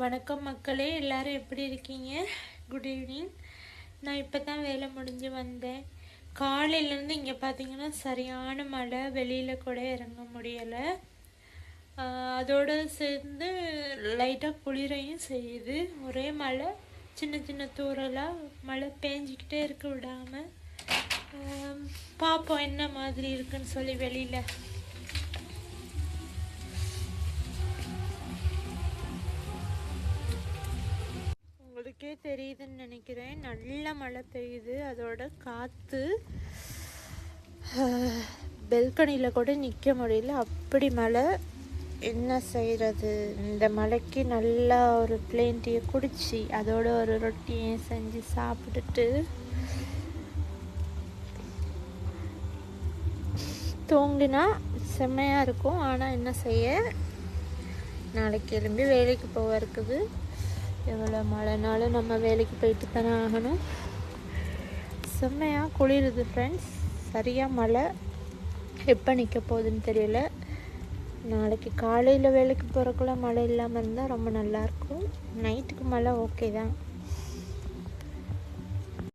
வணக்கம் மக்களே, எல்லாரும் எப்படி இருக்கீங்க? Good evening. நான் இப்போ தான் வேலை முடிஞ்சு வந்தேன். காலையிலேருந்து இங்கே பார்த்தீங்கன்னா சரியான மழை, வெளியில் கூட இறங்க முடியலை. அதோடு சேர்ந்து லைட்டாக குளிரையும் செய்யுது. ஒரே மழை, சின்ன சின்ன தூறலாக மழை பேஞ்சிக்கிட்டே இருக்க விடாமல். பார்ப்போம் என்ன மாதிரி இருக்குன்னு சொல்லி வெளியில். உங்களுக்கே தெரியுதுன்னு நினைக்கிறேன், நல்ல மழை பெய்யுது. அதோட காற்று பெல்கனியில் கூட நிற்க முடியல, அப்படி மழை. என்ன செய்கிறது? இந்த மழைக்கு நல்லா ஒரு பிளேன் டீயை குடிச்சு அதோட ஒரு ரொட்டியை செஞ்சு சாப்பிட்டுட்டு தூங்கினா செம்மையாக இருக்கும். ஆனால் என்ன செய்ய, நாளைக்கு எழும்பி வேலைக்கு போக இருக்குது. எவ்வளோ மழைனாலும் நம்ம வேலைக்கு போயிட்டு தானே ஆகணும். செம்மையாக குளிருது ஃப்ரெண்ட்ஸ். சரியாக மழை எப்போ நிற்க போகுதுன்னு தெரியல. நாளைக்கு காலையில் வேலைக்கு போகிறக்குள்ள மழை இல்லாமல் இருந்தால் ரொம்ப நல்லாயிருக்கும். நைட்டுக்கு மழை ஓகே தான்.